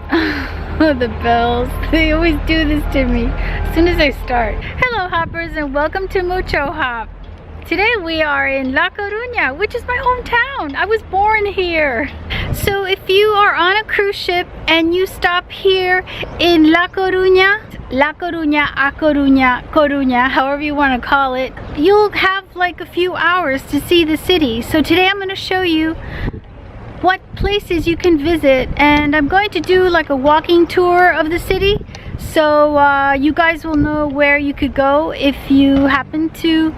The bells. They always do this to me as soon as I start. Hello hoppers and welcome to MuchoHop. Today we are in A Coruña, which is my hometown. I was born here. So if you are on a cruise ship and you stop here in A Coruña, A Coruña, however you want to call it, you'll have like a few hours to see the city. So today I'm going to show you what places you can visit, and I'm going to do like a walking tour of the city, so you guys will know where you could go if you happen to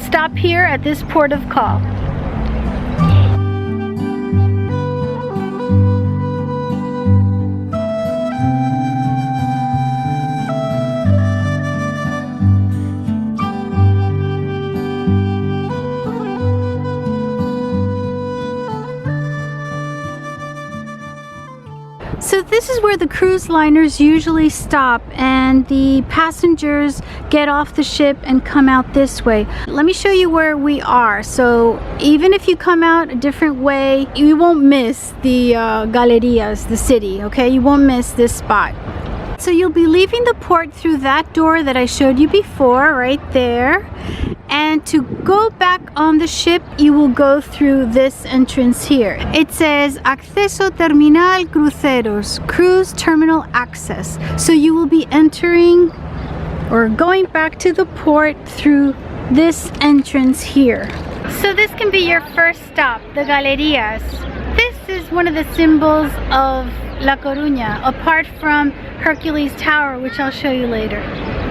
stop here at this port of call. So this is where the cruise liners usually stop and the passengers get off the ship and come out this way. Let me show you where we are. So even if you come out a different way, you won't miss the galerías, the city, okay? You won't miss this spot. So you'll be leaving the port through that door that I showed you before, right there. And to go back on the ship, you will go through this entrance here. It says Acceso Terminal Cruceros, Cruise Terminal Access. So you will be entering or going back to the port through this entrance here. So this can be your first stop, the Galerías. This is one of the symbols of A Coruña, apart from Hercules Tower, which I'll show you later.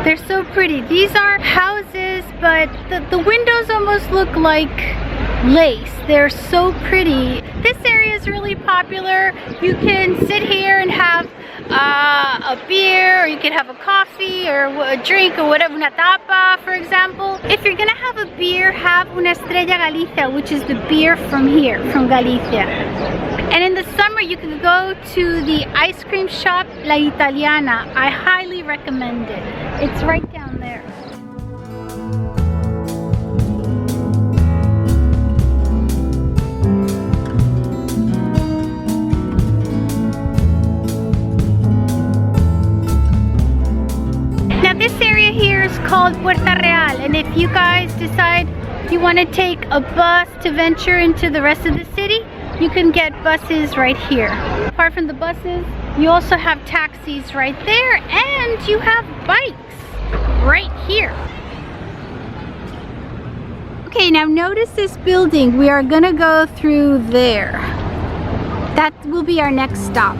They're so pretty. These are houses, but the windows almost look like lace. They're so pretty. This area is really popular. You can sit here and have a beer, or you can have a coffee or a drink or whatever, una tapa, for example. If you're gonna have a beer, have una Estrella Galicia, which is the beer from here, from Galicia. And in the summer, you can go to the ice cream shop La Italiana. I highly recommend it. It's right down there. Now this area here is called Puerta Real, and if you guys decide you want to take a bus to venture into the rest of the city, you can get buses right here. Apart from the buses, you also have taxis right there, and you have bikes right here. Okay, now notice this building. We are gonna go through there. That will be our next stop.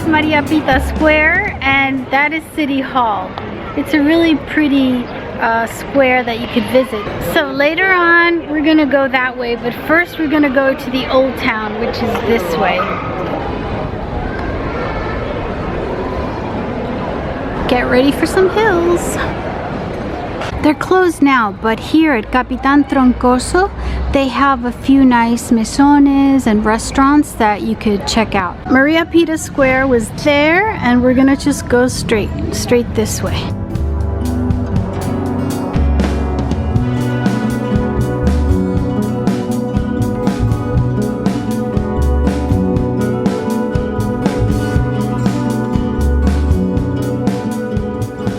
Maria Pita Square, and that is City Hall. It's a really pretty square that you could visit. So later on we're gonna go that way, but first we're gonna go to the old town, which is this way. Get ready for some hills. They're closed now, but here at Capitán Troncoso, they have a few nice mesones and restaurants that you could check out. Maria Pita Square was there, and we're gonna just go straight this way.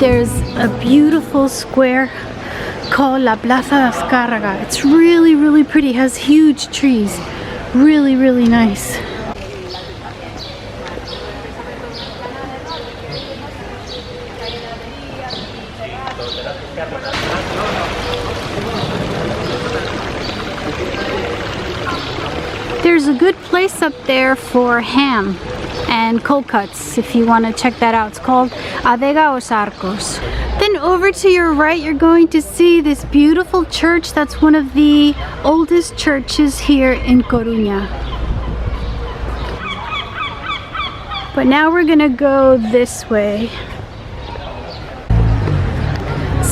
There's a beautiful square called La Plaza Azcárraga. It's really, really pretty. It has huge trees. Really, really nice. There's a good place up there for ham and cold cuts if you want to check that out. It's called Adega Os Arcos. Then over to your right, you're going to see this beautiful church that's one of the oldest churches here in Coruña. But now we're gonna go this way.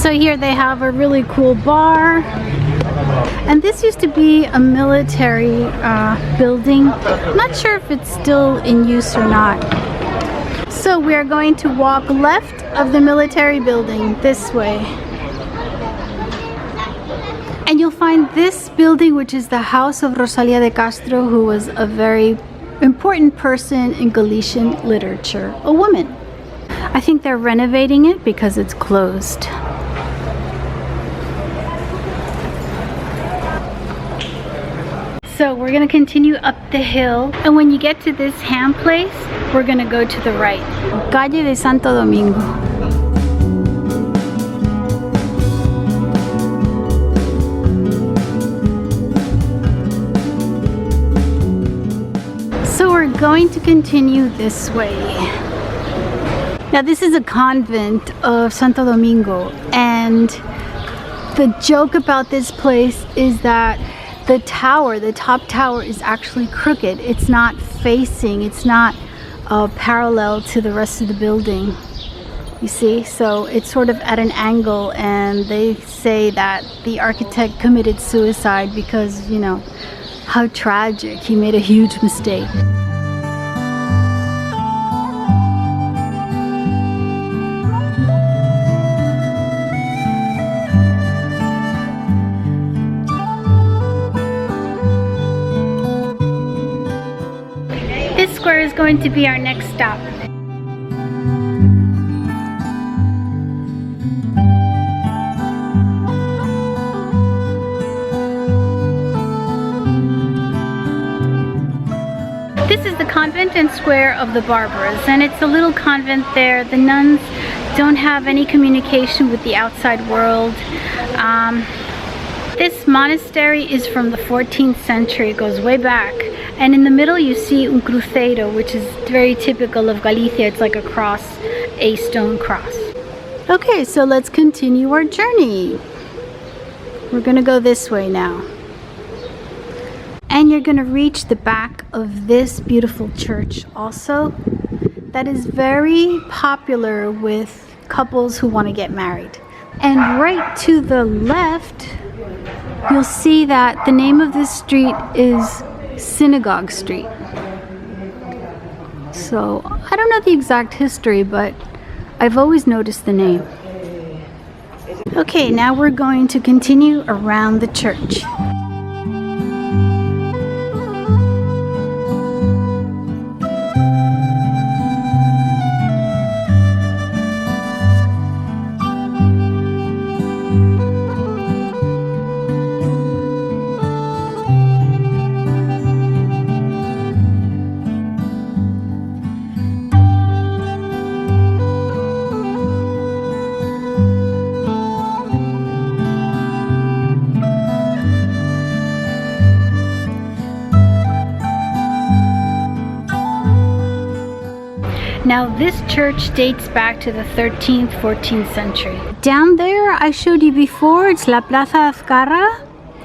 So here they have a really cool bar. And this used to be a military building. I'm not sure if it's still in use or not. So we are going to walk left of the military building this way. And you'll find this building, which is the house of Rosalia de Castro, who was a very important person in Galician literature, a woman. I think they're renovating it because it's closed. So we're gonna continue up the hill, and when you get to this ham place, we're gonna go to the right. Calle de Santo Domingo. So we're going to continue this way. Now this is a convent of Santo Domingo, and the joke about this place is that the tower, the top tower, is actually crooked. It's not facing, it's not parallel to the rest of the building. You see, so it's sort of at an angle, and they say that the architect committed suicide because, you know, how tragic. He made a huge mistake. This square is going to be our next stop. This is the convent and square of the Barbaras, and it's a little convent there. The nuns don't have any communication with the outside world. This monastery is from the 14th century. It goes way back. And in the middle you see un cruceiro, which is very typical of Galicia. It's like a cross, a stone cross. Okay, so let's continue our journey. We're gonna go this way now. And you're gonna reach the back of this beautiful church also. That is very popular with couples who want to get married. And right to the left, you'll see that the name of this street is Synagogue Street. So I don't know the exact history, but I've always noticed the name. Okay, now we're going to continue around the church. Now this church dates back to the 13th, 14th century. Down there I showed you before, it's La Plaza Azcarra,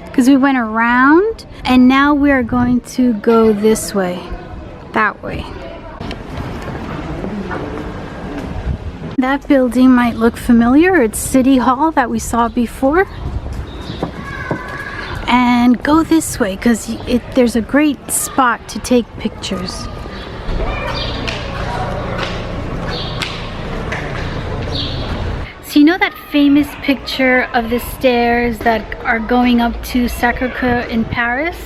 because we went around, and now we are going to go this way, that way. That building might look familiar. It's City Hall that we saw before. And go this way because there's a great spot to take pictures. So you know that famous picture of the stairs that are going up to Sacré-Cœur in Paris?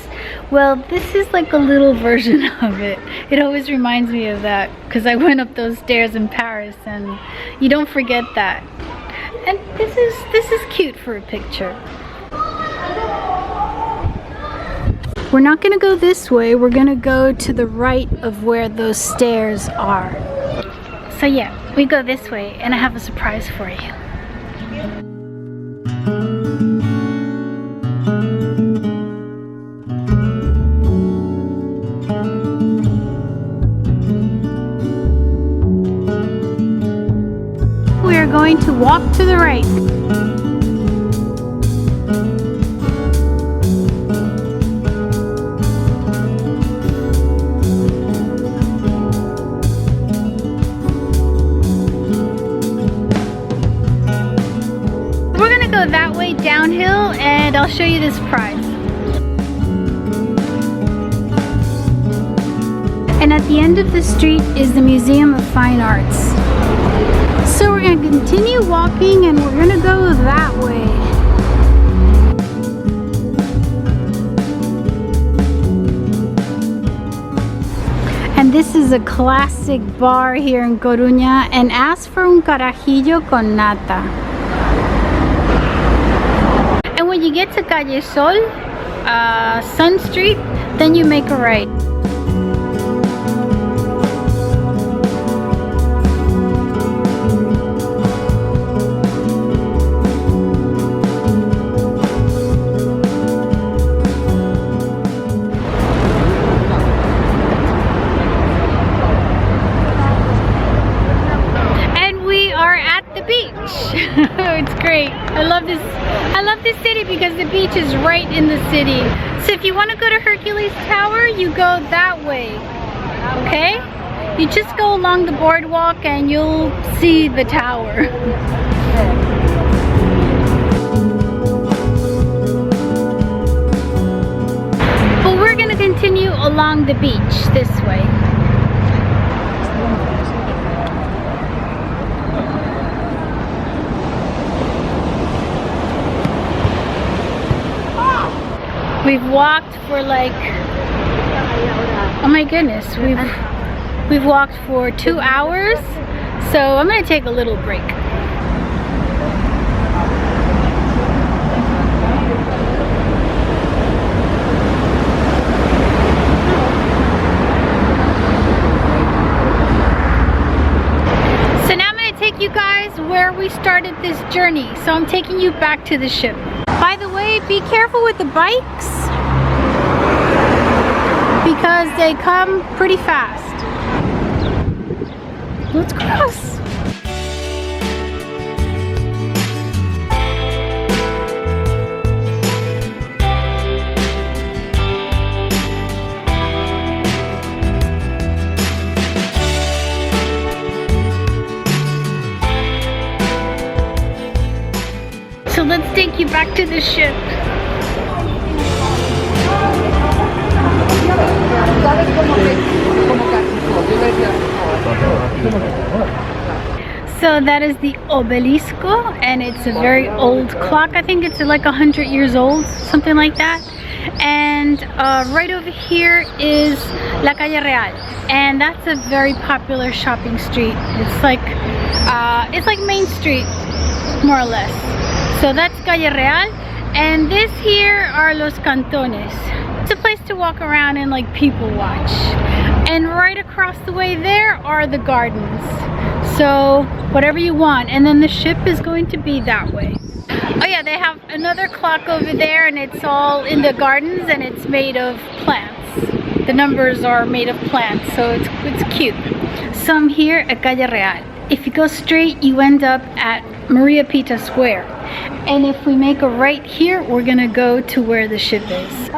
Well, this is like a little version of it. It always reminds me of that because I went up those stairs in Paris, and you don't forget that. And this is cute for a picture. We're not gonna go this way. We're gonna go to the right of where those stairs are. So yeah, we go this way, and I have a surprise for you. We are going to walk to the right. go that way downhill and I'll show you this prize. And at the end of the street is the Museum of Fine Arts. So we're going to continue walking and we're going to go that way. And this is a classic bar here in Coruña, and ask for un carajillo con nata. And when you get to Calle Sol, Sun Street, then you make a right. It's great. I love this city because the beach is right in the city. So if you want to go to Hercules Tower, you go that way. Okay? You just go along the boardwalk and you'll see the tower. But we're gonna continue along the beach this way. We've walked for like, oh my goodness, we've walked for 2 hours, so I'm gonna take a little break. So now I'm gonna take you guys where we started this journey. So I'm taking you back to the ship. By the way, be careful with the bikes because they come pretty fast. Let's cross. So let's take you back to the ship. So that is the obelisco, and it's a very old clock. I think it's like 100 years old, something like that. And right over here is La Calle Real, and that's a very popular shopping street. It's like Main Street, more or less. So that's Calle Real, and this here are Los Cantones. It's a place to walk around and like people watch. And right across the way there are the gardens. So whatever you want, and then the ship is going to be that way. Oh yeah, they have another clock over there, and it's all in the gardens, and it's made of plants. The numbers are made of plants, so it's cute. So I'm here at Calle Real. If you go straight, you end up at Maria Pita Square. And if we make a right here, we're gonna go to where the ship is.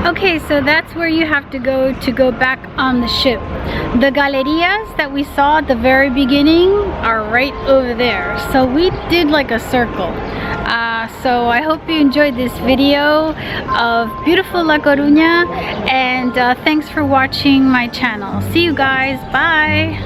Okay, so that's where you have to go back on the ship. The gallerias that we saw at the very beginning are right over there. So we did like a circle. So I hope you enjoyed this video of beautiful La Coruña, and thanks for watching my channel. See you guys, bye!